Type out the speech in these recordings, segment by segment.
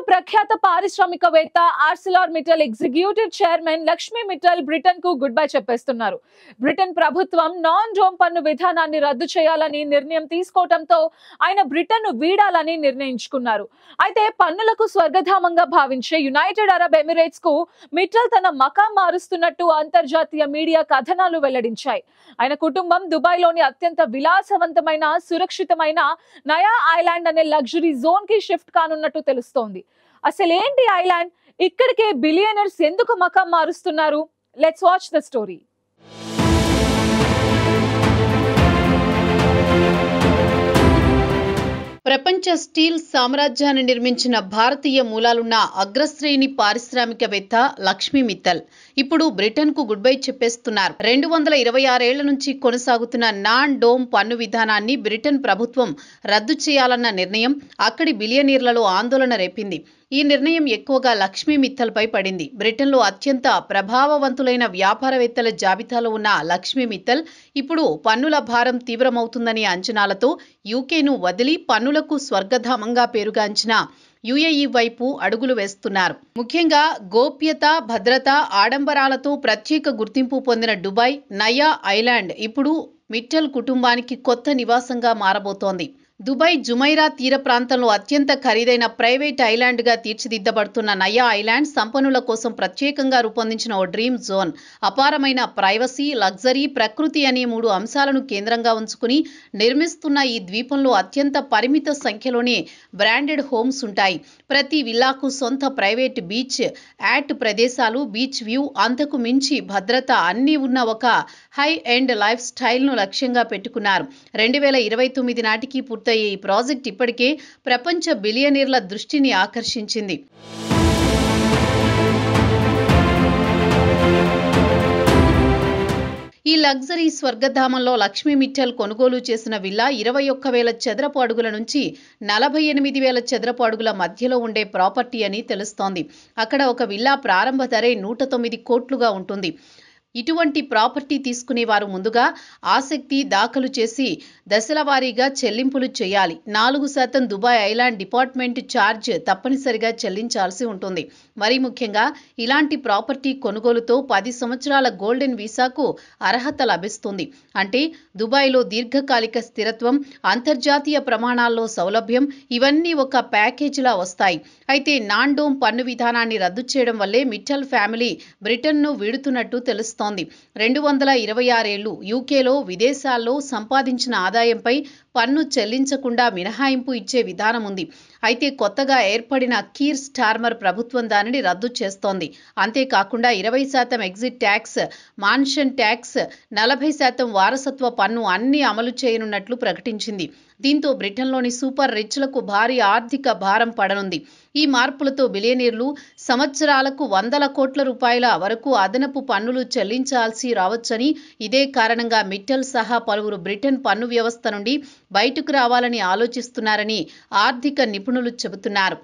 ప్రఖ్యాత పారిశ్రామికవేత్త Arcelor Mittal executive chairman Lakshmi Mittal Britain కు గుడ్ బై చెప్పేస్తున్నారు. బ్రిటన్ ప్రభుత్వం నాన్ డోమ్ పన్ను విధానాన్ని రద్దు చేయాలని నిర్ణయం తీసుకోవడంతో ఆయన బ్రిటన్ ను వీడాలని నిర్ణయించుకున్నారు. అయితే పన్నులకు స్వర్గధామంగా భావించే యునైటెడ్ అరబ్ ఎమిరేట్స్ కు మిట్టల్ తన మకాం మారుస్తున్నట్టు అంతర్జాతీయ మీడియా కథనాలు వెల్లడించాయి. ఆయన కుటుంబం దుబాయ్ లోని అత్యంత విలాసవంతమైన సురక్షితమైన నయా ఐలాండ్ అనే లగ్జరీ జోన్ కి షిఫ్ట్ కానున్నట్టు తెలుస్తోంది. అసలేంటి ఐలాండ్, ఇక్కడికే బిలియనర్స్ ఎందుకు మకాం మారుస్తున్నారు? Let's watch the story. ప్రపంచ స్టీల్ సామ్రాజ్యాన్ని నిర్మించిన భారతీయ మూలాలున్న అగ్రశ్రేణి పారిశ్రామికవేత్త లక్ష్మీ మిట్టల్ ఇప్పుడు బ్రిటన్ కు గుడ్ బై చెప్పేస్తున్నారు. 226 ఏళ్ల నుంచి కొనసాగుతున్న నాన్ డోమ్ పన్ను విధానాన్ని బ్రిటన్ ప్రభుత్వం రద్దు చేయాలన్న నిర్ణయం అక్కడి బిలియనీర్లలో ఆందోళన రేపింది. ఈ నిర్ణయం ఎక్కువగా లక్ష్మీ మిట్టల్ పై పడింది. బ్రిటన్లో అత్యంత ప్రభావవంతులైన వ్యాపారవేత్తల జాబితాలో ఉన్న లక్ష్మీ మిట్టల్ ఇప్పుడు పన్నుల భారం తీవ్రమవుతుందనే అంచనాలతో యూకేను వదిలి పన్నులకు స్వర్గధామంగా పేరుగాంచిన యుఏఈ వైపు అడుగులు వేస్తున్నారు. ముఖ్యంగా గోప్యత, భద్రత, ఆడంబరాలతో ప్రత్యేక గుర్తింపు పొందిన దుబాయ్ నయా ఐలాండ్ ఇప్పుడు మిట్టల్ కుటుంబానికి కొత్త నివాసంగా మారబోతోంది. దుబాయ్ జుమైరా తీర ప్రాంతంలో అత్యంత ఖరీదైన ప్రైవేట్ ఐలాండ్ గా తీర్చిదిద్దబడుతున్న నయా ఐలాండ్ సంపన్నుల కోసం ప్రత్యేకంగా రూపొందించిన ఓ డ్రీమ్ జోన్. అపారమైన ప్రైవసీ, లగ్జరీ, ప్రకృతి అనే 3 అంశాలను కేంద్రంగా ఉంచుకుని నిర్మిస్తున్న ఈ ద్వీపంలో అత్యంత పరిమిత సంఖ్యలోనే బ్రాండెడ్ హోమ్స్ ఉంటాయి. ప్రతి విల్లాకు సొంత ప్రైవేట్ బీచ్ యాట్ ప్రదేశాలు, బీచ్ వ్యూ, అంతకు మించి భద్రత అన్నీ ఉన్న ఒక హై ఎండ్ లైఫ్ స్టైల్ ను లక్ష్యంగా పెట్టుకున్నారు. 2029 నాటికి ఈ ప్రాజెక్ట్ ఇప్పటికే ప్రపంచ బిలియనీర్ల దృష్టిని ఆకర్షించింది. ఈ లగ్జరీ స్వర్గధామంలో లక్ష్మీ మిట్టల్ కొనుగోలు చేసిన విల్లా 21,000 చదరపు అడుగుల నుంచి 48,000 చదరపు అడుగుల మధ్యలో ఉండే ప్రాపర్టీ అని తెలుస్తోంది. అక్కడ ఒక విల్లా ప్రారంభ ధరే 109 కోట్లుగా ఉంటుంది. ఇటువంటి ప్రాపర్టీ తీసుకునే వారు ముందుగా ఆసక్తి దాఖలు చేసి దశల వారీగా చెల్లింపులు చేయాలి. 4% దుబాయ్ ఐలాండ్ డిపార్ట్మెంట్ ఛార్జ్ తప్పనిసరిగా చెల్లించాల్సి ఉంటుంది. మరీ ముఖ్యంగా ఇలాంటి ప్రాపర్టీ కొనుగోలుతో 10 సంవత్సరాల గోల్డెన్ వీసాకు అర్హత లభిస్తుంది. అంటే దుబాయ్లో దీర్ఘకాలిక స్థిరత్వం, అంతర్జాతీయ ప్రమాణాల్లో సౌలభ్యం ఇవన్నీ ఒక ప్యాకేజీలా వస్తాయి. అయితే నాన్ డోమ్ పన్ను విధానాన్ని రద్దు చేయడం వల్లే మిట్టల్ ఫ్యామిలీ బ్రిటన్ను వీడుతున్నట్టు తెలుస్తోంది. 226 ఏళ్లు యూకేలో, విదేశాల్లో సంపాదించిన ఆదాయంపై పన్ను చెల్లించకుండా మినహాయింపు ఇచ్చే విధానం ఉంది. అయితే కొత్తగా ఏర్పడిన కీర్ స్టార్మర్ ప్రభుత్వం దానిని రద్దు చేస్తోంది. అంతేకాకుండా 20% ఎగ్జిట్ ట్యాక్స్, మాన్షన్ ట్యాక్స్, 40% వారసత్వ పన్ను అన్ని అమలు చేయనున్నట్లు ప్రకటించింది. దీంతో బ్రిటన్లోని సూపర్ రిచ్లకు భారీ ఆర్థిక భారం పడనుంది. ఈ మార్పులతో బిలియనీర్లు సంవత్సరాలకు 100 కోట్ల రూపాయల వరకు అదనపు పన్నులు చెల్లించాల్సి రావచ్చని, ఇదే కారణంగా మిట్టల్ సహా పలువురు బ్రిటన్ పన్ను వ్యవస్థ నుండి బయటకు రావాలని ఆలోచిస్తున్నారని ఆర్థిక నిపుణులు చెబుతున్నారు.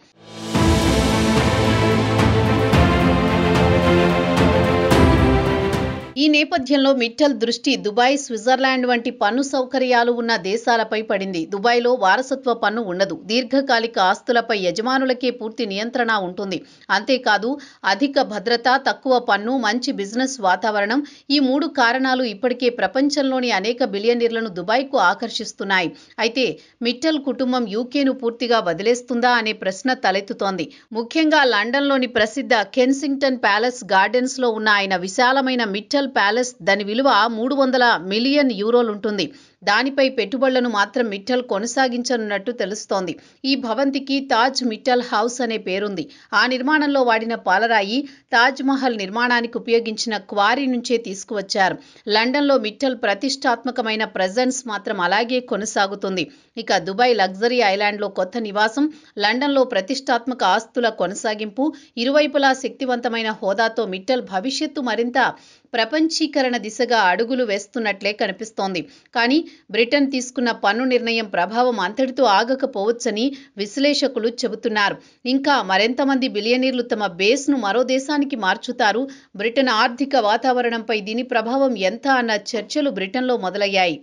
ఈ నేపథ్యంలో మిట్టల్ దృష్టి దుబాయ్, స్విట్జర్లాండ్ వంటి పన్ను సౌకర్యాలు ఉన్న దేశాలపై పడింది. దుబాయ్లో వారసత్వ పన్ను ఉండదు. దీర్ఘకాలిక ఆస్తులపై యజమానులకే పూర్తి నియంత్రణ ఉంటుంది. అంతేకాదు అధిక భద్రత, తక్కువ పన్ను, మంచి బిజినెస్ వాతావరణం ఈ 3 కారణాలు ఇప్పటికే ప్రపంచంలోని అనేక బిలియనీర్లను దుబాయ్కు ఆకర్షిస్తున్నాయి. అయితే మిట్టల్ కుటుంబం యూకేను పూర్తిగా వదిలేస్తుందా అనే ప్రశ్న తలెత్తుతోంది. ముఖ్యంగా లండన్లోని ప్రసిద్ధ కెన్సింగ్టన్ ప్యాలెస్ గార్డెన్స్ లో ఉన్న ఆయన విశాలమైన మిట్టల్ ప్యాలెస్ దాని విలువ 300 మిలియన్ యూరోలుంటుంది. దానిపై పెట్టుబడులను మాత్రం మిట్టల్ కొనసాగించనున్నట్టు తెలుస్తోంది. ఈ భవంతికి తాజ్ మిట్టల్ హౌస్ అనే పేరుంది. ఆ నిర్మాణంలో వాడిన పాలరాయి తాజ్ మహల్ నిర్మాణానికి ఉపయోగించిన క్వారీ నుంచే తీసుకువచ్చారు. లండన్లో మిట్టల్ ప్రతిష్టాత్మకమైన ప్రెజెన్స్ మాత్రం అలాగే కొనసాగుతుంది. ఇక దుబాయ్ లగ్జరీ ఐలాండ్లో కొత్త నివాసం, లండన్లో ప్రతిష్టాత్మక ఆస్తుల కొనసాగింపు, ఇరువైపులా శక్తివంతమైన హోదాతో మిట్టల్ భవిష్యత్తు మరింత ప్రపంచీకరణ దిశగా అడుగులు వేస్తున్నట్లే కనిపిస్తోంది. కానీ బ్రిటన్ తీసుకున్న పన్ను నిర్ణయం ప్రభావం అంతటితో ఆగకపోవచ్చని విశ్లేషకులు చెబుతున్నారు. ఇంకా మరెంతమంది బిలియనీర్లు తమ బేస్ను మరో దేశానికి మార్చుతారు? బ్రిటన్ ఆర్థిక వాతావరణంపై దీని ప్రభావం ఎంత అన్న చర్చలు బ్రిటన్లో మొదలయ్యాయి.